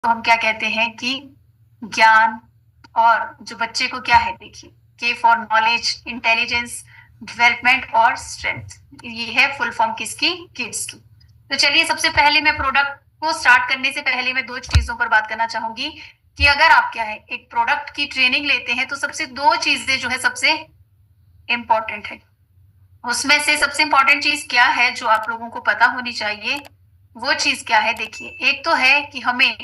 तो हम क्या कहते हैं कि ज्ञान और जो बच्चे को क्या है, देखिए, के फॉर नॉलेज, इंटेलिजेंस, डेवलपमेंट और स्ट्रेंथ, ये है फुल फॉर्म किसकी, किड्स की। तो चलिए, सबसे पहले मैं प्रोडक्ट को स्टार्ट करने से पहले मैं दो चीजों पर बात करना चाहूंगी कि अगर आप क्या है एक प्रोडक्ट की ट्रेनिंग लेते हैं तो सबसे दो चीजें जो है सबसे इंपॉर्टेंट है। उसमें से सबसे इंपॉर्टेंट चीज क्या है जो आप लोगों को पता होनी चाहिए, वो चीज क्या है, देखिए, एक तो है कि हमें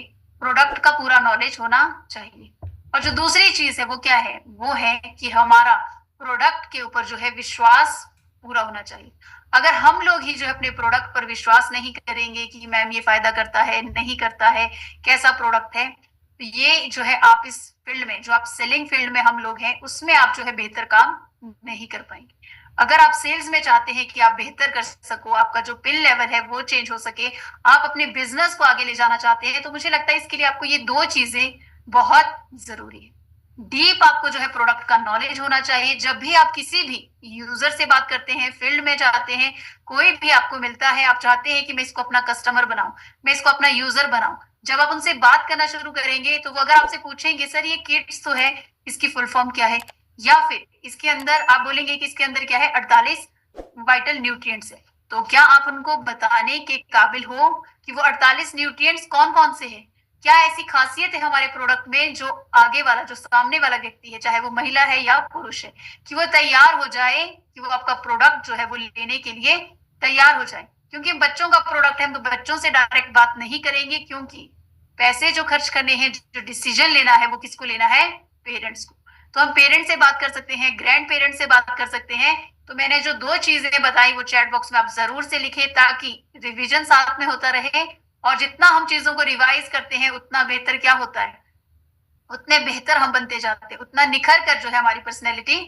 प्रोडक्ट का पूरा नॉलेज होना चाहिए, और जो दूसरी चीज है वो क्या है, वो है कि हमारा प्रोडक्ट के ऊपर जो है विश्वास पूरा होना चाहिए। अगर हम लोग ही जो है अपने प्रोडक्ट पर विश्वास नहीं करेंगे कि मैम ये फायदा करता है नहीं करता है, कैसा प्रोडक्ट है, तो ये जो है आप इस फील्ड में, जो आप सेलिंग फील्ड में हम लोग हैं, उसमें आप जो है बेहतर काम नहीं कर पाएंगे। अगर आप सेल्स में चाहते हैं कि आप बेहतर कर सको, आपका जो पिन लेवल है वो चेंज हो सके, आप अपने बिजनेस को आगे ले जाना चाहते हैं, तो मुझे लगता है इसके लिए आपको ये दो चीजें बहुत जरूरी है। डीप आपको जो है प्रोडक्ट का नॉलेज होना चाहिए। जब भी आप किसी भी यूजर से बात करते हैं, फील्ड में जाते हैं, कोई भी आपको मिलता है, आप चाहते हैं कि मैं इसको अपना कस्टमर बनाऊं, मैं इसको अपना यूजर बनाऊं, जब आप उनसे बात करना शुरू करेंगे तो वो अगर आपसे पूछेंगे सर ये किड्स तो है, इसकी फुल फॉर्म क्या है, या फिर इसके अंदर आप बोलेंगे कि इसके अंदर क्या है, 48 वाइटल न्यूट्रिएंट्स है, तो क्या आप उनको बताने के काबिल हो कि वो 48 न्यूट्रिएंट्स कौन कौन से हैं? क्या ऐसी खासियत है हमारे प्रोडक्ट में जो आगे वाला, जो सामने वाला व्यक्ति है, चाहे वो महिला है या पुरुष है, कि वो तैयार हो जाए, कि वो आपका प्रोडक्ट जो है वो लेने के लिए तैयार हो जाए। क्योंकि बच्चों का प्रोडक्ट है, हम तो बच्चों से डायरेक्ट बात नहीं करेंगे, क्योंकि पैसे जो खर्च करने हैं, जो डिसीजन लेना है, वो किसको लेना है, पेरेंट्स को। तो हम पेरेंट्स से बात कर सकते हैं, ग्रैंड पेरेंट्स से बात कर सकते हैं। तो मैंने जो दो चीजें बताई वो चैट बॉक्स में आप जरूर से लिखें, ताकि रिवीजन साथ में होता रहे, और जितना हम चीजों को रिवाइज करते हैं उतना बेहतर क्या होता है, उतने बेहतर हम बनते जाते हैं, उतना निखर कर जो है हमारी पर्सनैलिटी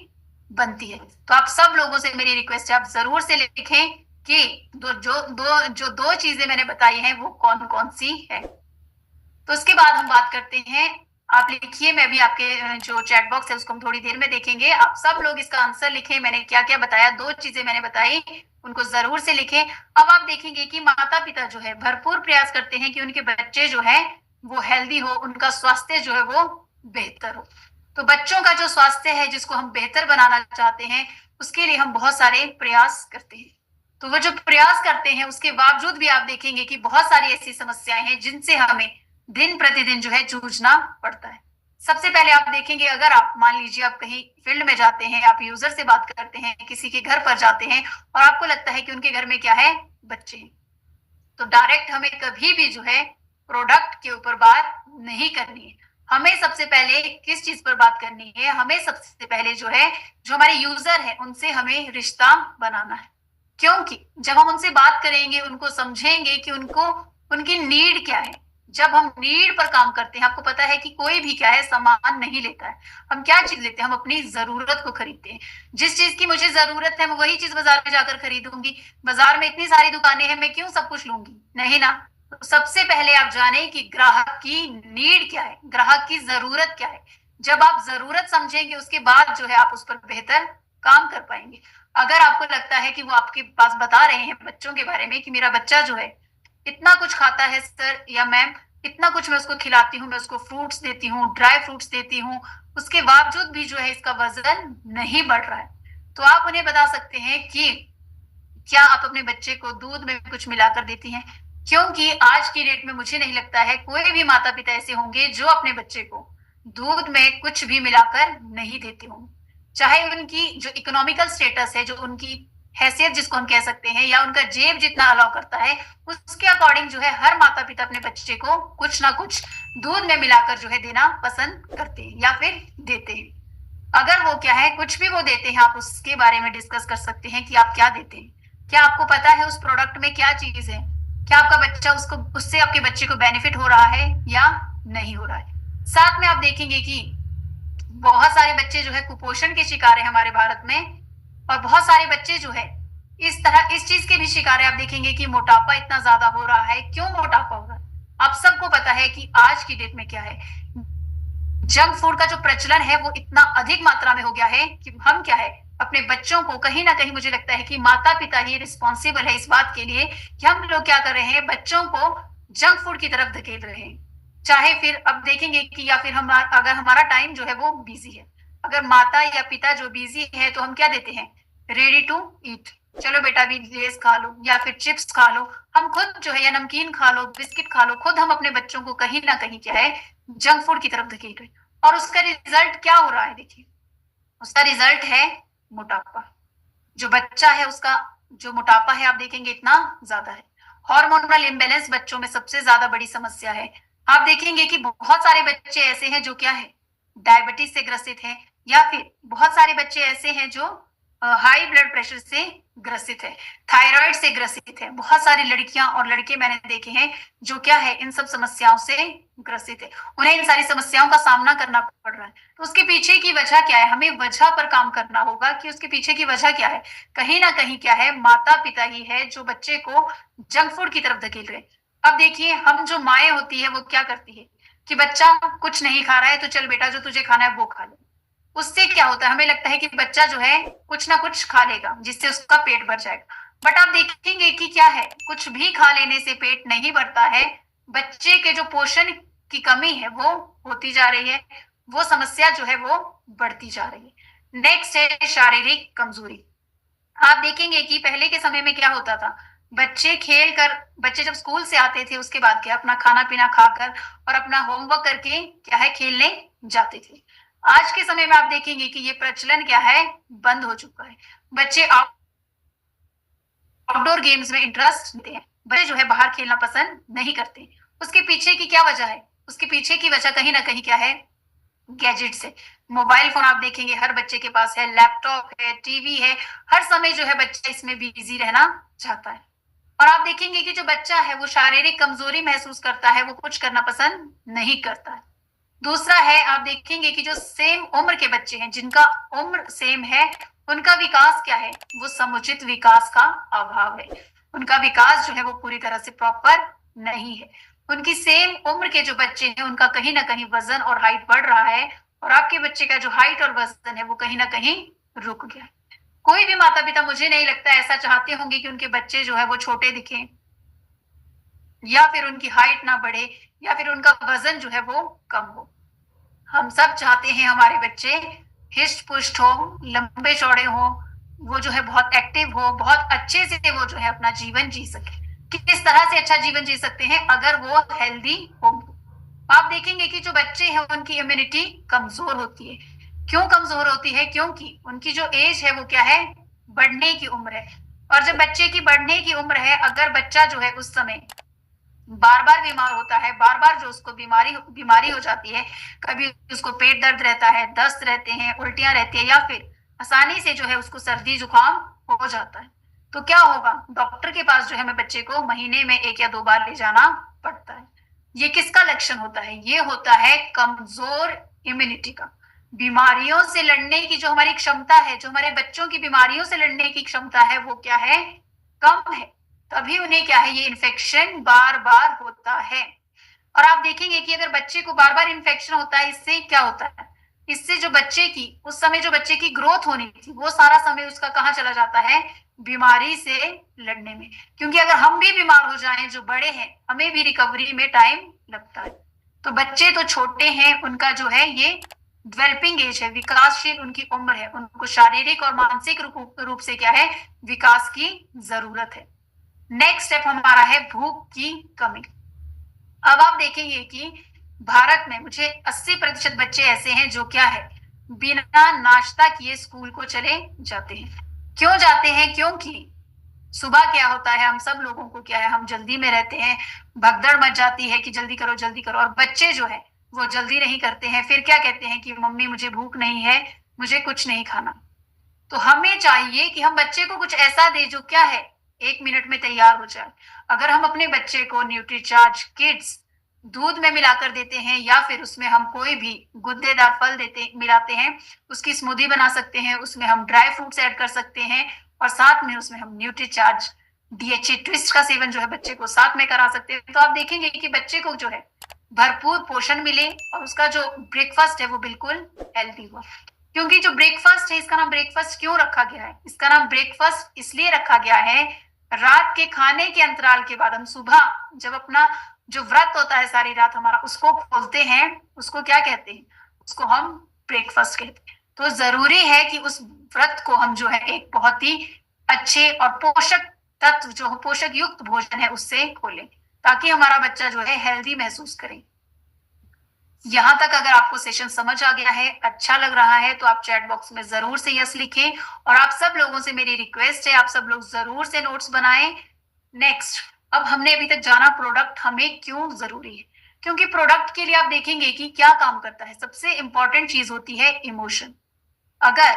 बनती है। तो आप सब लोगों से मेरी रिक्वेस्ट है, आप जरूर से लिखें कि जो दो चीजें मैंने बताई हैं वो कौन कौन सी है। तो उसके बाद हम बात करते हैं, आप लिखिए, मैं भी आपके जो चैट बॉक्स है उसको हम थोड़ी देर में देखेंगे, आप सब लोग इसका आंसर लिखें, मैंने क्या क्या बताया, दो चीजें मैंने बताई, उनको जरूर से लिखें। अब आप देखेंगे कि माता पिता जो है भरपूर प्रयास करते हैं कि उनके बच्चे जो है वो हेल्दी हो, उनका स्वास्थ्य जो है वो बेहतर हो। तो बच्चों का जो स्वास्थ्य है जिसको हम बेहतर बनाना चाहते हैं, उसके लिए हम बहुत सारे प्रयास करते हैं। तो वो जो प्रयास करते हैं उसके बावजूद भी आप देखेंगे कि बहुत सारी ऐसी समस्याएं हैं जिनसे हमें दिन प्रतिदिन जो है जूझना पड़ता है। सबसे पहले आप देखेंगे, अगर आप मान लीजिए आप कहीं फील्ड में जाते हैं, आप यूजर से बात करते हैं, किसी के घर पर जाते हैं और आपको लगता है कि उनके घर में क्या है, बच्चे हैं, तो डायरेक्ट हमें कभी भी जो है प्रोडक्ट के ऊपर बात नहीं करनी है। हमें सबसे पहले किस चीज पर बात करनी है, हमें सबसे पहले जो है, जो हमारे यूजर है उनसे हमें रिश्ता बनाना है। क्योंकि जब हम उनसे बात करेंगे, उनको समझेंगे कि उनको, उनकी नीड क्या है। जब हम नीड पर काम करते हैं, आपको पता है कि कोई भी क्या है सामान नहीं लेता है, हम क्या चीज लेते हैं, हम अपनी जरूरत को खरीदते हैं। जिस चीज की मुझे जरूरत है मैं वही चीज बाजार में जाकर खरीदूंगी। बाजार में इतनी सारी दुकानें हैं, मैं क्यों सब कुछ लूंगी, नहीं ना। तो सबसे पहले आप जाने कि ग्राहक की नीड क्या है, ग्राहक की जरूरत क्या है। जब आप जरूरत समझेंगे उसके बाद जो है आप उस पर बेहतर काम कर पाएंगे। अगर आपको लगता है कि वो आपके पास बता रहे हैं बच्चों के बारे में कि मेरा बच्चा जो है इतना कुछ खाता है सर या मैम, इतना कुछ मैं उसको खिलाती हूँ, मैं उसको फ्रूट्स देती हूँ, ड्राई फ्रूट्स देती हूँ, उसके बावजूद भी जो है इसका वजन नहीं बढ़ रहा है, तो आप उन्हें बता सकते हैं कि क्या आप अपने बच्चे को दूध में कुछ मिलाकर देती हैं। क्योंकि आज की डेट में मुझे नहीं लगता है कोई भी माता पिता ऐसे होंगे जो अपने बच्चे को दूध में कुछ भी मिलाकर नहीं देते होंगे। चाहे उनकी जो इकोनॉमिकल स्टेटस है, जो उनकी हैसियत जिसको हम कह सकते हैं, या उनका जेब जितना अलाउ करता है, उसके अकॉर्डिंग जो है हर माता पिता अपने बच्चे को कुछ ना कुछ दूध में मिलाकर जो है देना पसंद करते हैं या फिर देते हैं। अगर वो क्या है कुछ भी वो देते हैं, आप उसके बारे में डिस्कस कर सकते हैं कि आप क्या देते हैं, क्या आपको पता है उस प्रोडक्ट में क्या चीज है, क्या आपका बच्चा उसको, उससे आपके बच्चे को बेनिफिट हो रहा है या नहीं हो रहा है। साथ में आप देखेंगे कि बहुत सारे बच्चे जो है कुपोषण के शिकार है हमारे भारत में, और बहुत सारे बच्चे जो है इस तरह इस चीज के भी शिकार है। आप देखेंगे कि मोटापा इतना ज्यादा हो रहा है, क्यों मोटापा हो रहा है, आप सबको पता है कि आज की डेट में क्या है, जंक फूड का जो प्रचलन है वो इतना अधिक मात्रा में हो गया है कि हम क्या है अपने बच्चों को, कहीं ना कहीं मुझे लगता है कि माता पिता ही रिस्पॉन्सिबल है इस बात के लिए कि हम लोग क्या कर रहे हैं, बच्चों को जंक फूड की तरफ धकेल रहे हैं। चाहे फिर अब देखेंगे कि या फिर हम अगर हमारा टाइम जो है वो बिजी है, अगर माता या पिता जो बिजी है तो हम क्या देते हैं, रेडी टू ईट, चलो बेटा भी लेस खा लो या फिर चिप्स खा लो, हम खुद जो है या नमकीन खा लो, बिस्किट खा लो, खुद हम अपने बच्चों को कहीं ना कहीं क्या है, जंक फूड की तरफ धकेल रहे हैं। और उसका रिजल्ट क्या हो रहा है, देखिए उसका रिजल्ट है मोटापा। जो बच्चा है उसका जो मोटापा है आप देखेंगे इतना ज्यादा है। हार्मोनल इम्बेलेंस बच्चों में सबसे ज्यादा बड़ी समस्या है। आप देखेंगे कि बहुत सारे बच्चे ऐसे हैं जो क्या है, डायबिटीज से ग्रसित हैं, या फिर बहुत सारे बच्चे ऐसे हैं जो हाई ब्लड प्रेशर से ग्रसित है, थायराइड से ग्रसित है। बहुत सारी लड़कियां और लड़के मैंने देखे हैं जो क्या है, इन सब समस्याओं से ग्रसित है, उन्हें इन सारी समस्याओं का सामना करना पड़ रहा है। तो उसके पीछे की वजह क्या है, हमें वजह पर काम करना होगा कि उसके पीछे की वजह क्या है। कहीं ना कहीं क्या है, माता पिता ही है जो बच्चे को जंक फूड की तरफ धकेल रहे। अब देखिए हम जो माए होती है वो क्या करती है कि बच्चा कुछ नहीं खा रहा है तो चल बेटा जो तुझे खाना है वो खा ले। उससे क्या होता है, हमें लगता है कि बच्चा जो है कुछ ना कुछ खा लेगा जिससे उसका पेट भर जाएगा। बट आप देखेंगे कि क्या है, कुछ भी खा लेने से पेट नहीं भरता है। बच्चे के जो पोषण की कमी है वो होती जा रही है, वो समस्या जो है वो बढ़ती जा रही है। नेक्स्ट है शारीरिक कमजोरी। आप देखेंगे कि पहले के समय में क्या होता था, बच्चे खेल कर, बच्चे जब स्कूल से आते थे उसके बाद क्या अपना खाना पीना खाकर और अपना होमवर्क करके क्या है खेलने जाते थे। आज के समय में आप देखेंगे कि ये प्रचलन क्या है, बंद हो चुका है। बच्चे आउटडोर गेम्स में इंटरेस्ट लेते हैं, बच्चे जो है बाहर खेलना पसंद नहीं करते। उसके पीछे की क्या वजह है, उसके पीछे की वजह कहीं ना कहीं क्या है, गैजेट्स है। मोबाइल फोन आप देखेंगे हर बच्चे के पास है, लैपटॉप है, टीवी है, हर समय जो है बच्चा इसमें बिजी रहना चाहता है। और आप देखेंगे कि जो बच्चा है वो शारीरिक कमजोरी महसूस करता है, वो कुछ करना पसंद नहीं करता है। दूसरा है, आप देखेंगे कि जो सेम उम्र के बच्चे हैं, जिनका उम्र सेम है, उनका विकास क्या है, वो समुचित विकास का अभाव है। उनका विकास जो है वो पूरी तरह से प्रॉपर नहीं है। उनकी सेम उम्र के जो बच्चे हैं उनका कहीं ना कहीं वजन और हाइट बढ़ रहा है, और आपके बच्चे का जो हाइट और वजन है वो कहीं ना कहीं रुक गया है। कोई भी माता पिता मुझे नहीं लगता ऐसा चाहते होंगे कि उनके बच्चे जो है वो छोटे दिखें, या फिर उनकी हाइट ना बढ़े, या फिर उनका वजन जो है वो कम हो। हम सब चाहते हैं हमारे बच्चे हिस्ट पुष्ट हो, लंबे चौड़े हो, वो जो है बहुत एक्टिव हो, बहुत अच्छे से वो जो है अपना जीवन जी सके। किस तरह से अच्छा जीवन जी सकते हैं, अगर वो हेल्दी हो। आप देखेंगे कि जो बच्चे हैं उनकी इम्यूनिटी कमजोर होती है। क्यों कमजोर होती है, क्योंकि उनकी जो एज है वो क्या है, बढ़ने की उम्र है। और जब बच्चे की बढ़ने की उम्र है, अगर बच्चा जो है उस समय बार बार बीमार होता है, बार बार जो उसको बीमारी बीमारी हो जाती है, कभी उसको पेट दर्द रहता है, दस्त रहते हैं, उल्टियां रहती है, या फिर आसानी से जो है उसको सर्दी जुकाम हो जाता है, तो क्या होगा, डॉक्टर के पास जो है हमें बच्चे को महीने में 1 या 2 बार ले जाना पड़ता है। ये किसका लक्षण होता है, ये होता है कमजोर इम्यूनिटी का। बीमारियों से लड़ने की जो हमारी क्षमता है, जो हमारे बच्चों की बीमारियों से लड़ने की क्षमता है वो क्या है, कम है। तभी उन्हें क्या है, ये इन्फेक्शन बार बार होता है। और आप देखेंगे कि अगर बच्चे को बार बार इन्फेक्शन होता है, इससे क्या होता है, इससे जो बच्चे की उस समय जो बच्चे की ग्रोथ होनी थी वो सारा समय उसका कहाँ चला जाता है, बीमारी से लड़ने में। क्योंकि अगर हम भी बीमार हो जाएं जो बड़े हैं, हमें भी रिकवरी में टाइम लगता है। तो बच्चे तो छोटे हैं, उनका जो है ये डेवलपिंग एज है, विकासशील उनकी उम्र है, उनको शारीरिक और मानसिक रूप से क्या है, विकास की जरूरत है। नेक्स्ट स्टेप हमारा है भूख की कमी। अब आप देखेंगे कि भारत में मुझे 80% बच्चे ऐसे हैं जो क्या है, बिना नाश्ता किए स्कूल को चले जाते हैं। क्यों जाते हैं, क्योंकि सुबह क्या होता है, हम सब लोगों को क्या है, हम जल्दी में रहते हैं, भगदड़ मच जाती है कि जल्दी करो जल्दी करो, और बच्चे जो है वो जल्दी नहीं करते हैं, फिर क्या कहते हैं कि मम्मी मुझे भूख नहीं है, मुझे कुछ नहीं खाना। तो हमें चाहिए कि हम बच्चे को कुछ ऐसा दे जो क्या है, 1 मिनट में तैयार हो जाए। अगर हम अपने बच्चे को न्यूट्रीचार्ज किड्स दूध में मिलाकर देते हैं, या फिर उसमें हम कोई भी गुद्देदार फल देते मिलाते हैं, उसकी स्मूदी बना सकते हैं, उसमें हम ड्राई फ्रूट्स ऐड कर सकते हैं, और साथ में उसमें हम न्यूट्रीचार्ज डीएचए ट्विस्ट का सेवन जो है बच्चे को साथ में करा सकते हैं। तो आप देखेंगे कि बच्चे को जो है भरपूर पोषण मिले, और उसका जो ब्रेकफास्ट है वो बिल्कुल हेल्दी हो। क्योंकि जो ब्रेकफास्ट है, इसका नाम ब्रेकफास्ट क्यों रखा गया है, इसका नाम ब्रेकफास्ट इसलिए रखा गया है, रात के खाने के अंतराल के बाद हम सुबह जब अपना जो व्रत होता है सारी रात हमारा, उसको खोलते हैं, उसको क्या कहते हैं, उसको हम ब्रेकफास्ट कहते हैं। तो जरूरी है कि उस व्रत को हम जो है एक बहुत ही अच्छे और पोषक तत्व, जो पोषक युक्त भोजन है, उससे खोलें, ताकि हमारा बच्चा जो है हेल्दी महसूस करे। यहाँ तक अगर आपको सेशन समझ आ गया है, अच्छा लग रहा है, तो आप चैट बॉक्स में जरूर से यस लिखें। और आप सब लोगों से मेरी रिक्वेस्ट है, आप सब लोग जरूर से नोट्स बनाएं। नेक्स्ट, अब हमने अभी तक जाना प्रोडक्ट हमें क्यों जरूरी है, क्योंकि प्रोडक्ट के लिए आप देखेंगे कि क्या काम करता है। सबसे इंपॉर्टेंट चीज होती है इमोशन। अगर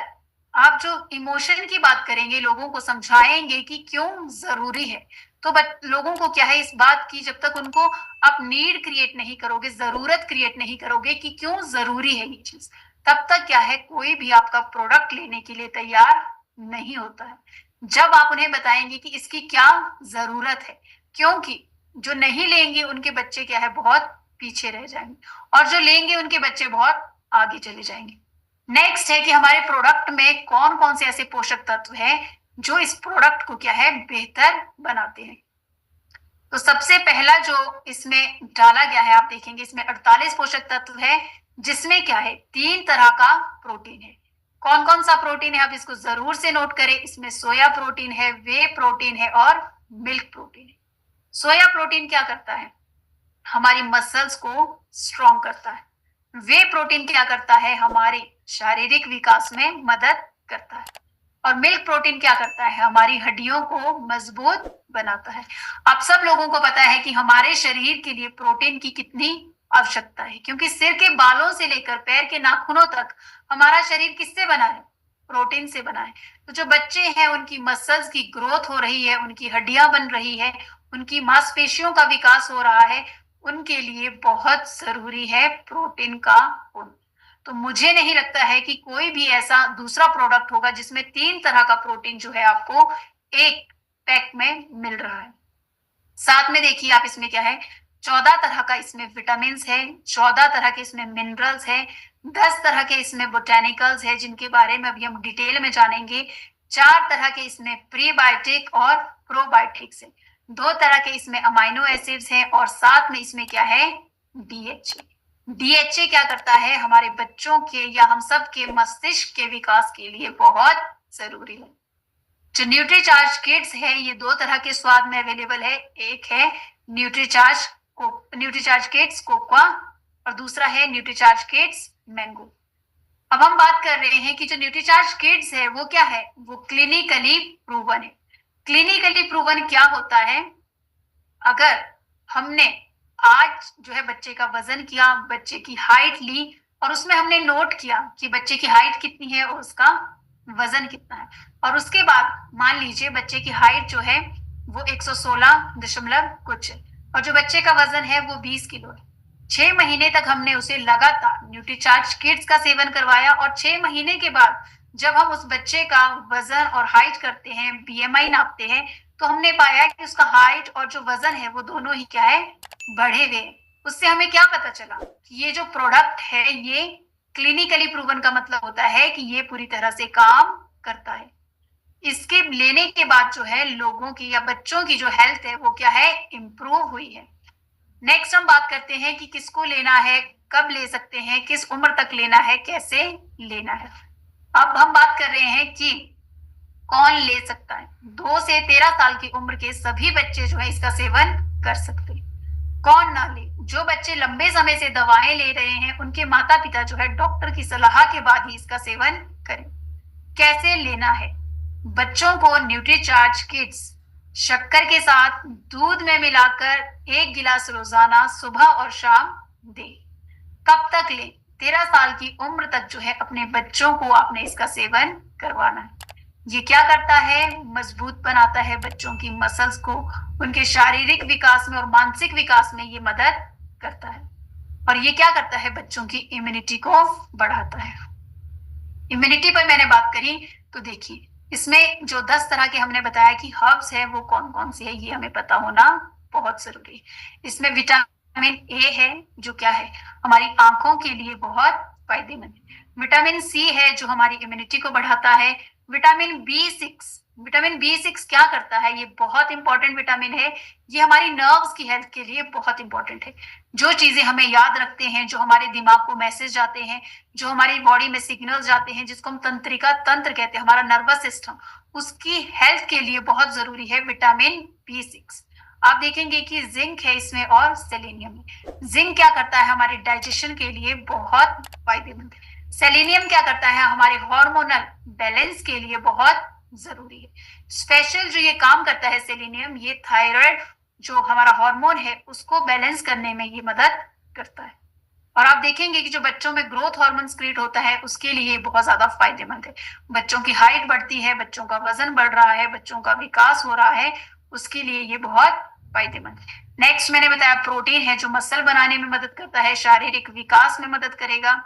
आप जो इमोशन की बात करेंगे, लोगों को समझाएंगे कि क्यों जरूरी है, तो लोगों को क्या है इस बात की, जब तक उनको आप नीड क्रिएट नहीं करोगे, जरूरत क्रिएट नहीं करोगे कि क्यों जरूरी है ये चीज, तब तक क्या है कोई भी आपका प्रोडक्ट लेने के लिए तैयार नहीं होता है। जब आप उन्हें बताएंगे कि इसकी क्या जरूरत है, क्योंकि जो नहीं लेंगे उनके बच्चे क्या है बहुत पीछे रह जाएंगे, और जो लेंगे उनके बच्चे बहुत आगे चले जाएंगे। नेक्स्ट है कि हमारे प्रोडक्ट में कौन कौन से ऐसे पोषक तत्व हैं जो इस प्रोडक्ट को क्या है बेहतर बनाते हैं। तो सबसे पहला जो इसमें डाला गया है, आप देखेंगे इसमें 48 पोषक तत्व है, जिसमें क्या है 3 तरह का प्रोटीन है। कौन कौन सा प्रोटीन है, आप इसको जरूर से नोट करें। इसमें सोया प्रोटीन है, वे प्रोटीन है और मिल्क प्रोटीन है। सोया प्रोटीन क्या करता है, हमारी मसल्स को स्ट्रॉन्ग करता है। वे प्रोटीन क्या करता है, हमारे शारीरिक विकास में मदद करता है। और मिल्क प्रोटीन क्या करता है, हमारी हड्डियों को मजबूत बनाता है। आप सब लोगों को पता है कि हमारे शरीर के लिए प्रोटीन की कितनी आवश्यकता है, क्योंकि सिर के बालों से लेकर पैर के नाखूनों तक हमारा शरीर किससे बना है, प्रोटीन से बना है। तो जो बच्चे हैं उनकी मसल्स की ग्रोथ हो रही है, उनकी हड्डियां बन रही है, उनकी मांसपेशियों का विकास हो रहा है, उनके लिए बहुत जरूरी है प्रोटीन का होना। तो मुझे नहीं लगता है कि कोई भी ऐसा दूसरा प्रोडक्ट होगा जिसमें 3 तरह का प्रोटीन जो है आपको एक पैक में मिल रहा है। साथ में देखिए आप इसमें क्या है, 14 तरह का इसमें विटामिन है, 14 तरह के इसमें मिनरल्स है, 10 तरह के इसमें बोटेनिकल्स है, जिनके बारे में अभी हम डिटेल में जानेंगे। 4 तरह के इसमें प्रीबायोटिक और प्रोबायोटिक्स है, 2 तरह के इसमें अमाइनो एसिड्स हैं, और साथ में इसमें क्या है डीएचए। डीएचए क्या करता है, हमारे बच्चों के या हम सब के मस्तिष्क के विकास के लिए बहुत जरूरी है। जो न्यूट्रीचार्ज किड्स है, ये 2 तरह के स्वाद में अवेलेबल है। एक है न्यूट्रीचार्ज किड्स कोकोआ, और दूसरा है न्यूट्रीचार्ज किड्स मैंगो। अब हम बात कर रहे हैं कि जो न्यूट्रीचार्ज किड्स है वो क्या है, वो क्लिनिकली प्रूवन है। क्लिनिकली प्रूवन क्या होता है, अगर हमने आज जो है बच्चे का वजन किया, बच्चे की हाइट ली, और उसमें हमने नोट किया कि बच्चे की हाइट कितनी है और उसका वजन कितना है, और उसके बाद मान लीजिए बच्चे की हाइट जो है वो 116 दशमलव कुछ है, और जो बच्चे का वजन है वो 20 किलो है। 6 महीने तक हमने उसे लगातार न्यूट्रीचार्ज किड्स का सेवन करवाया, और 6 महीने के बाद जब हम उस बच्चे का वजन और हाइट करते हैं, बीएमआई नापते हैं, तो हमने पाया कि उसका हाइट और जो वजन है वो दोनों ही क्या है बढ़े हुए। उससे हमें क्या पता चला कि ये जो प्रोडक्ट है ये क्लिनिकली प्रूवन का मतलब होता है कि ये पूरी तरह से काम करता है। इसके लेने के बाद जो है लोगों की या बच्चों की जो हेल्थ है वो क्या है इंप्रूव हुई है। नेक्स्ट हम बात करते हैं कि किसको लेना है, कब ले सकते हैं, किस उम्र तक लेना है, कैसे लेना है। अब हम बात कर रहे हैं कि कौन ले सकता है। 2 से 13 साल की उम्र के सभी बच्चे जो है इसका सेवन कर सकते हैं। कौन ना ले, जो बच्चे लंबे समय से दवाएं ले रहे हैं उनके माता पिता जो है डॉक्टर की सलाह के बाद ही इसका सेवन करें। कैसे लेना है, बच्चों को न्यूट्रीचार्ज किड्स शक्कर के साथ दूध में मिलाकर 1 गिलास रोजाना सुबह और शाम दे। कब तक ले, 13 साल की उम्र तक जो है अपने बच्चों को आपने इसका सेवन करवाना है। ये क्या करता है, मजबूत बनाता है बच्चों की मसल्स को, उनके शारीरिक विकास में और मानसिक विकास में ये मदद करता है। और ये क्या करता है, बच्चों की इम्यूनिटी को बढ़ाता है। इम्यूनिटी पर मैंने बात करी तो देखिए इसमें जो 10 तरह के हमने बताया कि हर्ब्स है वो कौन कौन से है, ये हमें पता होना बहुत जरूरी है। इसमें विटामिन ए है जो क्या है हमारी आंखों के लिए बहुत फायदेमंद है। विटामिन सी है जो हमारी इम्यूनिटी को बढ़ाता है। विटामिन बी सिक्स क्या करता है? ये बहुत इंपॉर्टेंट विटामिन है। ये हमारी नर्व्स की हेल्थ के लिए बहुत इंपॉर्टेंट है। जो चीजें हमें याद रखते हैं, जो हमारे दिमाग को मैसेज जाते हैं, जो हमारी बॉडी में सिग्नल्स जाते हैं, जिसको हम तंत्रिका तंत्र कहते हैं, हमारा नर्वस सिस्टम, उसकी हेल्थ के लिए बहुत जरूरी है विटामिन बी सिक्स। आप देखेंगे कि जिंक है इसमें और सेलेनियम है। जिंक क्या करता है? हमारे डाइजेशन के लिए बहुत फायदेमंद है। सेलेनियम क्या करता है? हमारे हार्मोनल बैलेंस के लिए बहुत जरूरी है। स्पेशल जो ये काम करता है सेलेनियम, ये थायराइड जो हमारा हार्मोन है उसको बैलेंस करने में ये मदद करता है। और आप देखेंगे कि जो बच्चों में ग्रोथ हार्मोन क्रिएट होता है उसके लिए बहुत ज्यादा फायदेमंद है। बच्चों की हाइट बढ़ती है, बच्चों का वजन बढ़ रहा है, बच्चों का विकास हो रहा है, उसके लिए ये बहुत फायदेमंद है। नेक्स्ट मैंने बताया प्रोटीन है जो मसल बनाने में मदद करता है, शारीरिक विकास में मदद करेगा।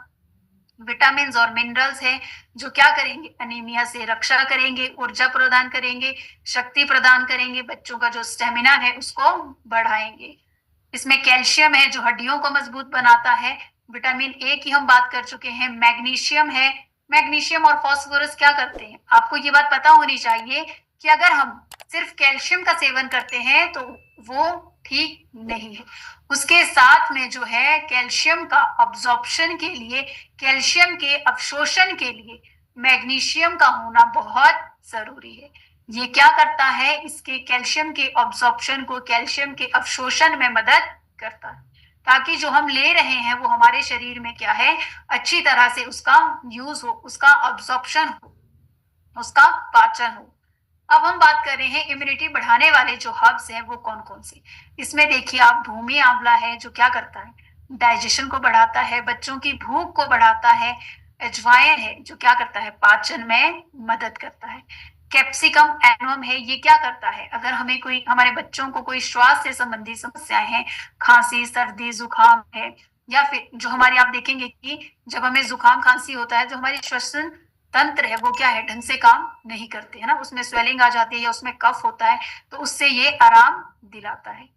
विटामिन और मिनरल्स है जो क्या करेंगे? अनीमिया से रक्षा करेंगे, ऊर्जा प्रदान करेंगे, शक्ति प्रदान करेंगे, बच्चों का जो स्टेमिना है उसको बढ़ाएंगे। इसमें कैल्शियम है जो हड्डियों को मजबूत बनाता है। विटामिन ए की हम बात कर चुके हैं। मैग्नीशियम है। मैग्नीशियम और फास्फोरस क्या करते हैं? आपको ये बात पता होनी चाहिए कि अगर हम सिर्फ कैल्शियम का सेवन करते हैं तो वो ठीक नहीं है। उसके साथ में जो है कैल्शियम का अब्जॉर्प्शन के लिए, कैल्शियम के अवशोषण के लिए मैग्नीशियम का होना बहुत जरूरी है। ये क्या करता है? इसके कैल्शियम के अब्जॉर्प्शन को, कैल्शियम के अवशोषण में मदद करता है, ताकि जो हम ले रहे हैं वो हमारे शरीर में क्या है? अच्छी तरह से उसका यूज हो, उसका अब्जॉर्प्शन हो, उसका पाचन हो। अब हम बात कर रहे हैं इम्यूनिटी बढ़ाने वाले जो हर्ब्स हैं वो कौन कौन से। इसमें देखिए आप, भूमि आंवला है जो क्या करता है? डाइजेशन को बढ़ाता है, बच्चों की भूख को बढ़ाता है। अजवाइन है जो क्या करता है? पाचन में मदद करता है। कैप्सिकम एनोम है, ये क्या करता है? अगर हमें कोई, हमारे बच्चों को कोई श्वास से संबंधी समस्याएं हैं, खांसी सर्दी जुकाम है, या फिर जो हमारी, आप देखेंगे कि जब हमें जुकाम खांसी होता है, जो हमारी श्वसन तंत्र है वो क्या है? ढंग से काम नहीं करते है ना, उसमें स्वेलिंग आ जाती है या उसमें कफ होता है, तो उससे ये आराम दिलाता है।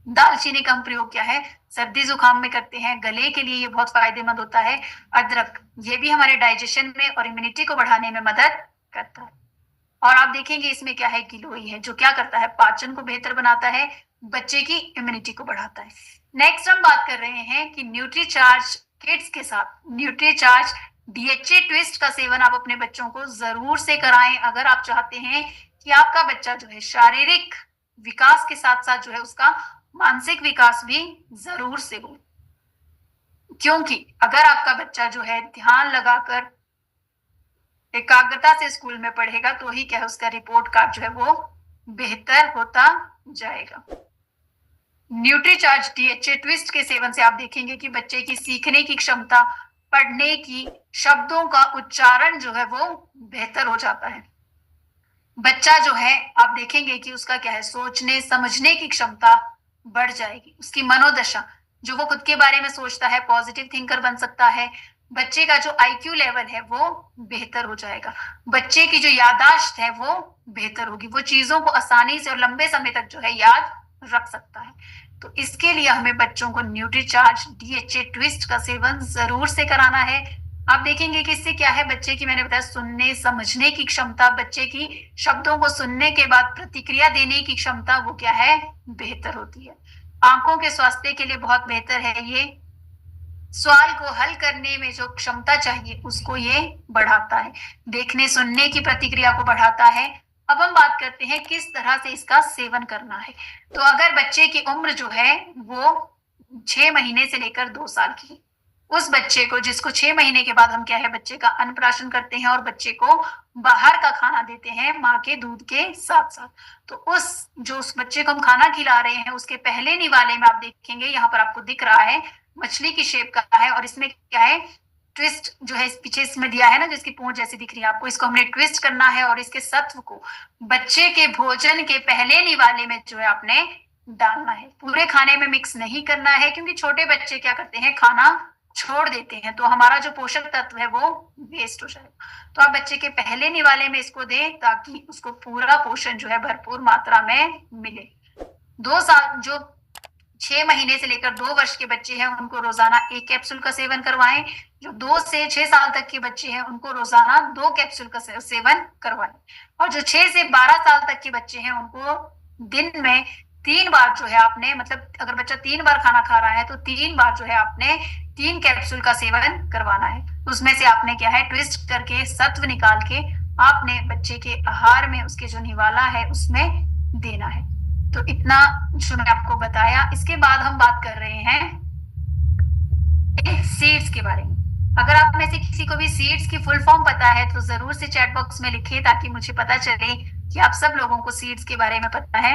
दालचीनी का हम प्रयोग क्या है? सर्दी जुकाम में करते हैं, गले के लिए ये बहुत फायदेमंद होता है। अदरक, ये भी हमारे डाइजेशन में और इम्यूनिटी को बढ़ाने में मदद करता है। और आप देखेंगे इसमें क्या है? गिलोई है जो क्या करता है? पाचन को बेहतर बनाता है, बच्चे की इम्यूनिटी को बढ़ाता है। नेक्स्ट हम बात कर रहे हैं कि न्यूट्रीचार्ज किड्स के साथ न्यूट्रीचार्ज डीएचए ट्विस्ट का सेवन आप अपने बच्चों को जरूर से कराएं, अगर आप चाहते हैं कि आपका बच्चा जो है शारीरिक विकास के साथ साथ जो है उसका मानसिक विकास भी जरूर से हो। क्योंकि अगर आपका बच्चा जो है ध्यान लगाकर एकाग्रता से स्कूल में पढ़ेगा तो ही क्या है, उसका रिपोर्ट कार्ड जो है वो बेहतर होता जाएगा। न्यूट्रीचार्ज डीएचए ट्विस्ट के सेवन से आप देखेंगे कि बच्चे की सीखने की क्षमता, पढ़ने की, शब्दों का उच्चारण जो है वो बेहतर हो जाता है। बच्चा जो है आप देखेंगे कि उसका क्या है? सोचने समझने की क्षमता बढ़ जाएगी। उसकी मनोदशा, जो वो खुद के बारे में सोचता है, पॉजिटिव थिंकर बन सकता है। बच्चे का जो आईक्यू लेवल है वो बेहतर हो जाएगा। बच्चे की जो याददाश्त है वो बेहतर होगी, वो चीजों को आसानी से और लंबे समय तक जो है याद रख सकता है। तो इसके लिए हमें बच्चों को न्यूट्रीचार्ज डीएचए ट्विस्ट का सेवन जरूर से कराना है। आप देखेंगे कि इससे क्या है? बच्चे की, मैंने बताया, सुनने समझने की क्षमता, बच्चे की शब्दों को सुनने के बाद प्रतिक्रिया देने की क्षमता वो क्या है? बेहतर होती है। आंखों के स्वास्थ्य के लिए बहुत बेहतर है ये। सवाल को हल करने में जो क्षमता चाहिए उसको ये बढ़ाता है। देखने सुनने की प्रतिक्रिया को बढ़ाता है। अब हम बात करते हैं किस तरह से इसका सेवन करना है। तो अगर बच्चे की उम्र जो है वो 6 महीने से लेकर 2 साल की, उस बच्चे को, जिसको 6 महीने के बाद हम क्या है, बच्चे का अन्नप्राशन करते हैं और बच्चे को बाहर का खाना देते हैं माँ के दूध के साथ साथ, तो उस बच्चे को हम खाना खिला रहे हैं उसके पहले निवाले में आप देखेंगे यहाँ पर आपको दिख रहा है मछली की शेप का है, और इसमें क्या है? ट्विस्ट जो है पीछे इसमें दिया है ना, जिसकी पूंछ जैसी दिख रही है आपको, इसको हमने ट्विस्ट करना है और इसके सत्व को बच्चे के भोजन के पहले निवाले में जो है आपने डालना है। पूरे खाने में मिक्स नहीं करना है, क्योंकि छोटे बच्चे क्या करते हैं? खाना छोड़ देते हैं, तो हमारा जो पोषक तत्व है वो वेस्ट हो जाएगा। तो आप बच्चे के पहले निवाले में इसको दें ताकि उसको पूरा पोषण जो है भरपूर मात्रा में मिले। 2 साल, जो 6 महीने से लेकर 2 वर्ष के बच्चे हैं उनको रोजाना 1 कैप्सूल का सेवन करवाएं। जो 2 से 6 साल तक के बच्चे हैं उनको रोजाना 2 कैप्सूल का सेवन करवाएं। और जो 6 से 12 साल तक के बच्चे हैं उनको दिन में 3 बार जो है आपने, मतलब अगर बच्चा 3 बार खाना खा रहा है तो 3 बार जो है आपने 3 कैप्सूल का सेवन करवाना है। उसमें से आपने क्या है, ट्विस्ट करके सत्व निकाल के आपने बच्चे के आहार में उसके जो निवाला है उसमें देना है। तो इतना जो मैं आपको बताया। इसके बाद हम बात कर रहे हैं सीड्स के बारे में। अगर आप में से किसी को भी सीड्स की फुल फॉर्म पता है तो जरूर से चैट बॉक्स में लिखिए ताकि मुझे पता चले कि आप सब लोगों को सीड्स के बारे में पता है।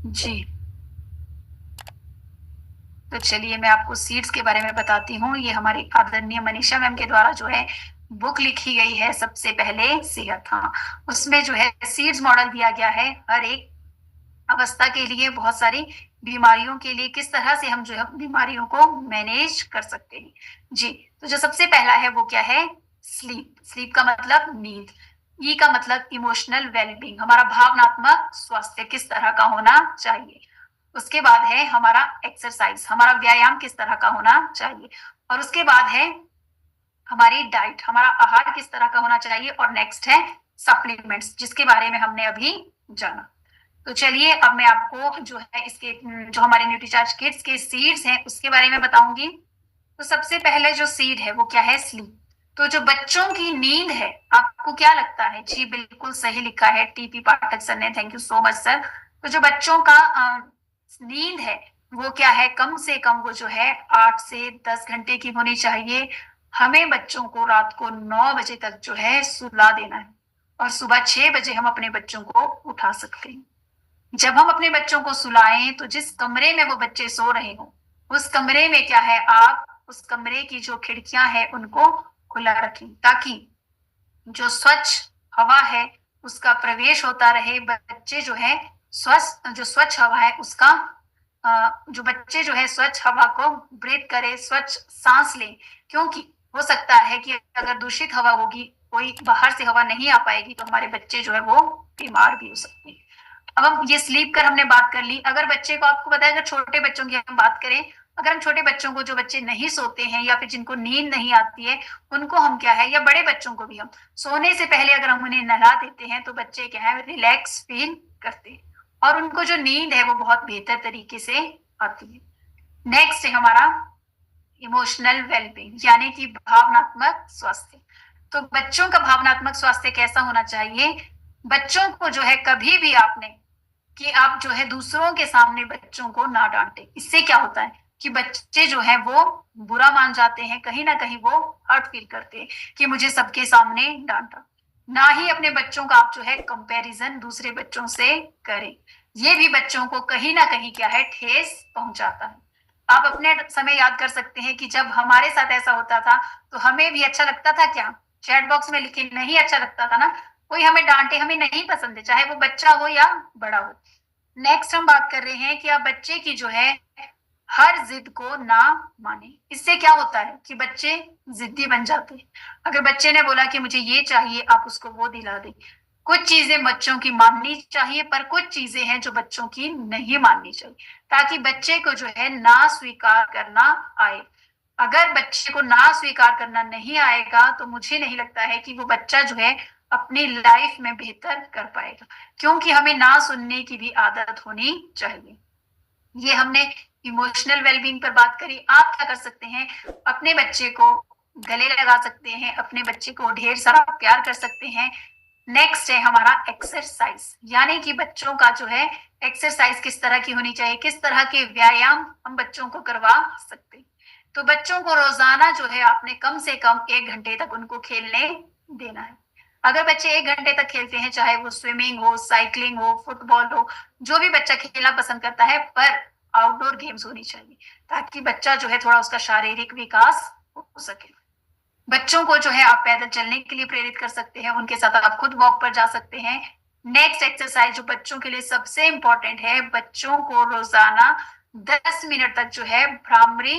जी, तो चलिए मैं आपको सीड्स के बारे में बताती हूँ। ये हमारी आदरणीय मनीषा मैम के द्वारा जो है बुक लिखी गई है सबसे पहले सेहत। हाँ, उसमें जो है सीड्स मॉडल दिया गया है हर एक अवस्था के लिए, बहुत सारी बीमारियों के लिए किस तरह से हम जो है बीमारियों को मैनेज कर सकते हैं। जी, तो जो सबसे पहला है वो क्या है, स्लीप। स्लीप का मतलब नींद। ई का मतलब इमोशनल वेलबींग, हमारा भावनात्मक स्वास्थ्य किस तरह का होना चाहिए। उसके बाद है हमारा एक्सरसाइज, हमारा व्यायाम किस तरह का होना चाहिए। और उसके बाद है हमारी डाइट, हमारा आहार किस तरह का होना चाहिए। और नेक्स्ट है सप्लीमेंट्स, जिसके बारे में हमने अभी जाना। तो चलिए अब मैं आपको जो है इसके जो हमारे न्यूट्रीचार्ज किड्स के सीड्स हैं उसके बारे में बताऊंगी। तो सबसे पहले जो सीड है वो क्या है, स्लीप। तो जो बच्चों की नींद है, आपको क्या लगता है? जी बिल्कुल सही लिखा है टीपी पाठक सर ने, thank you so much sir. तो जो बच्चों का नींद है वो क्या है, कम से कम वो जो है 8 से 10 घंटे की होनी चाहिए। हमें बच्चों को रात को 9 बजे तक जो है सुला देना है और सुबह 6 बजे हम अपने बच्चों को उठा सकते हैं। जब हम अपने बच्चों को सुलाएं तो जिस कमरे में वो बच्चे सो रहे हो उस कमरे में क्या है, आप उस कमरे की जो खिड़कियां हैं उनको खुला रखें ताकि जो स्वच्छ हवा है उसका प्रवेश होता रहे। बच्चे जो है स्वच्छ हवा है उसका जो बच्चे जो है स्वच्छ हवा को ब्रीथ करे, स्वच्छ सांस लें। क्योंकि हो सकता है कि अगर दूषित हवा होगी, कोई बाहर से हवा नहीं आ पाएगी तो हमारे बच्चे जो है वो बीमार भी हो सकते हैं। अब हम ये स्लीप कर हमने बात कर ली। अगर बच्चे को, आपको पता है अगर छोटे बच्चों की हम बात करें, अगर हम छोटे बच्चों को, जो बच्चे नहीं सोते हैं या फिर जिनको नींद नहीं आती है, उनको हम क्या है, या बड़े बच्चों को भी हम सोने से पहले अगर हम उन्हें नहला देते हैं तो बच्चे क्या है, रिलैक्स फील करते हैं और उनको जो नींद है वो बहुत बेहतर तरीके से आती है। नेक्स्ट है हमारा इमोशनल वेलबींग, यानी कि भावनात्मक स्वास्थ्य। तो बच्चों का भावनात्मक स्वास्थ्य कैसा होना चाहिए? बच्चों को जो है कभी भी आपने कि आप जो है दूसरों के सामने बच्चों को ना डांटे। इससे क्या होता है कि बच्चे जो है वो बुरा मान जाते हैं, कहीं ना कहीं वो हर्ट फील करते हैं कि मुझे सबके सामने डांटा। ना ही अपने बच्चों का आप जो है कंपैरिजन दूसरे बच्चों से करें। ये भी बच्चों को कहीं ना कहीं क्या है, ठेस पहुंचाता है। आप अपने समय याद कर सकते हैं कि जब हमारे साथ ऐसा होता था तो हमें भी अच्छा लगता था क्या? चैट बॉक्स में लिखे, नहीं अच्छा लगता था ना। कोई हमें डांटे, हमें नहीं पसंद है, चाहे वो बच्चा हो या बड़ा हो। नेक्स्ट हम बात कर रहे हैं कि आप बच्चे की जो है हर जिद को ना माने। इससे क्या होता है कि बच्चे जिद्दी बन जाते हैं। अगर बच्चे ने बोला कि मुझे ये चाहिए, आप उसको वो दिला दें। कुछ चीजें बच्चों की माननी चाहिए पर कुछ चीजें हैं जो बच्चों की नहीं माननी चाहिए, ताकि बच्चे को जो है ना स्वीकार करना आए। अगर बच्चे को ना स्वीकार करना नहीं आएगा तो मुझे नहीं लगता है कि वो बच्चा जो है अपनी लाइफ में बेहतर कर पाएगा, क्योंकि हमें ना सुनने की भी आदत होनी चाहिए। ये हमने इमोशनल वेलबींग पर बात करी। आप क्या कर सकते हैं, अपने बच्चे को गले लगा सकते हैं, अपने बच्चे को ढेर सारा प्यार कर सकते हैं। नेक्स्ट है हमारा एक्सरसाइज, यानी कि बच्चों का जो है एक्सरसाइज किस तरह की होनी चाहिए, किस तरह के व्यायाम हम बच्चों को करवा सकते हैं। तो बच्चों को रोजाना जो है आपने कम से कम 1 घंटे तक उनको खेलने देना है। अगर बच्चे 1 घंटे तक खेलते हैं, चाहे वो स्विमिंग हो, साइकिलिंग हो, फुटबॉल हो, जो भी बच्चा खेलना पसंद करता है, पर आउटडोर गेम्स होनी चाहिए ताकि बच्चा जो है थोड़ा उसका शारीरिक विकास हो सके। बच्चों को जो है आप पैदल चलने के लिए प्रेरित कर सकते हैं, उनके साथ आप खुद वॉक पर जा सकते हैं। नेक्स्ट एक्सरसाइज जो बच्चों के लिए सबसे इंपॉर्टेंट है, बच्चों को रोजाना 10 मिनट तक जो है भ्रामरी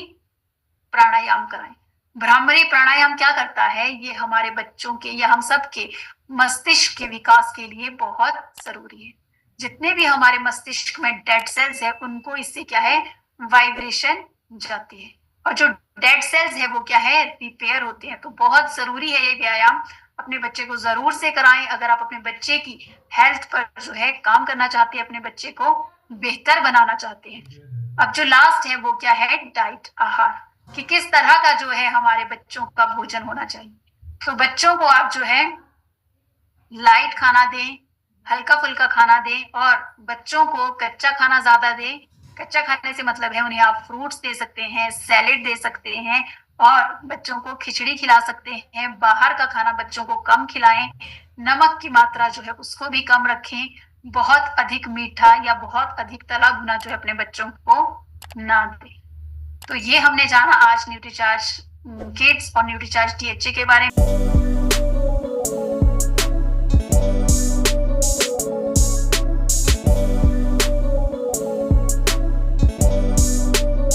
प्राणायाम कराएं। भ्रामरी प्राणायाम क्या करता है, ये हमारे बच्चों के या हम सब के मस्तिष्क के विकास के लिए बहुत जरूरी है। जितने भी हमारे मस्तिष्क में डेड सेल्स है उनको इससे क्या है, वाइब्रेशन जाती है, और जो डेड सेल्स है वो क्या है, रिपेयर होते हैं। तो बहुत जरूरी है ये व्यायाम, अपने बच्चे को जरूर से कराएं। अगर आप अपने बच्चे की हेल्थ पर जो है काम करना चाहते हैं, अपने बच्चे को बेहतर बनाना चाहते हैं। अब जो लास्ट है वो क्या है, डाइट, आहार, कि किस तरह का जो है हमारे बच्चों का भोजन होना चाहिए। तो बच्चों को आप जो है लाइट खाना दें, हल्का फुल्का खाना दें, और बच्चों को कच्चा खाना ज्यादा दें। कच्चा खाने से मतलब है उन्हें आप फ्रूट्स दे सकते हैं, सैलेड दे सकते हैं, और बच्चों को खिचड़ी खिला सकते हैं। बाहर का खाना बच्चों को कम खिलाएं, नमक की मात्रा जो है उसको भी कम रखें, बहुत अधिक मीठा या बहुत अधिक तला भुना जो है अपने बच्चों को ना दें। तो ये हमने जाना आज न्यूट्रीचार्ज किड्स और न्यूट्रीचार्ज THA के बारे में।